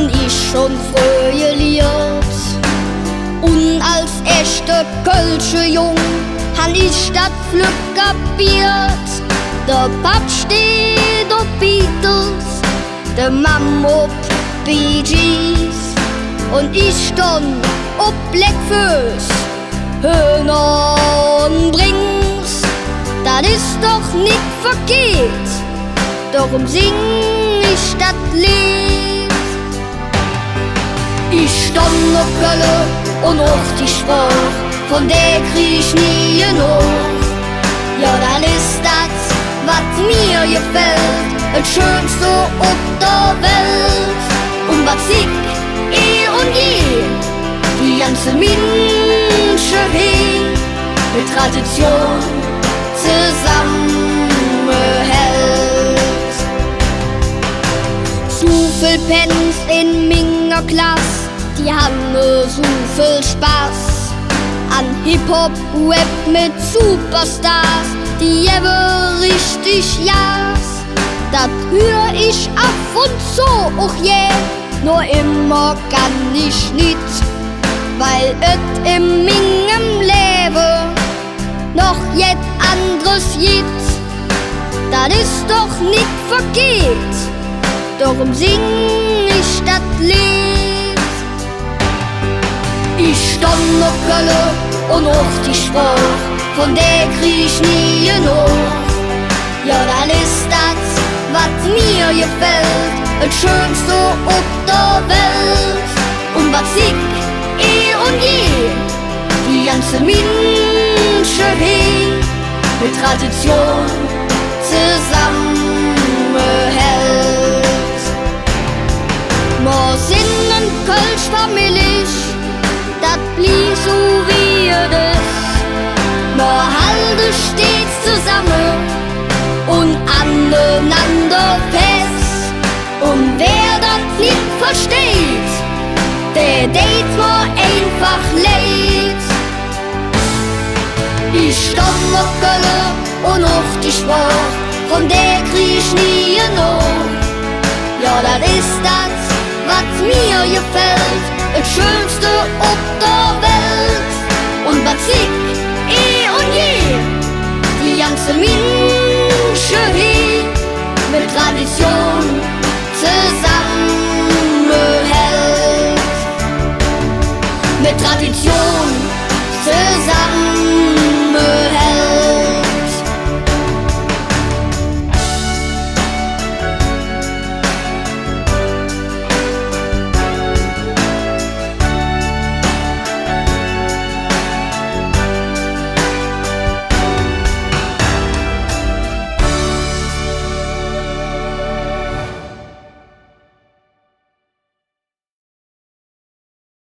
han ich schon früher liert. Und als echter Kölsche Jung han ich dat Glück kapiert. Der Pap steht auf Beatles, der Mam auf Bee Gees und ich stand auf Blackfoot, Hühner und Brings. Das ist doch nicht verkehrt, darum sing ich das Lied. Ich stand auf Kölle und auf die Sprache, von der krieg ich nie genug. Ja, dann ist das, was mir gefällt, das Schönste auf der Welt. Und was ich und je, die ganze Menschen hin, mit Tradition zusammenhält. So viel Pens in meiner Klasse, die haben so viel Spaß an Hip-Hop, Rap mit Superstars, die ever richtig jas. Das hör ich ab und zu auch je, nur immer kann ich nicht, weil et in meinem Leben noch jet anderes gibt. Das ist doch nicht verkehrt, darum sing ich das Lied. Ich stand auf Kölle und auf die Sprache, von der krieg ich nie genug. Ja, dann ist das, was mir gefällt, das Schönste auf der Welt. Und was ich und je, die ganze Menschen hin, mit Tradition zusammenhält. Wir sind ein Kölsch-Familie, das blieb so wie es ist. Wir halten stets zusammen und aneinander fest. Und wer das nicht versteht, der date mir einfach leid. Ich stand auf Kölle und auf die Sprache, von der krieg ich nie genug. Ja, das ist das, was mir gefällt, das Schönste auf der Welt. Und was ich und je, die ganze Menschen hin, mit Tradition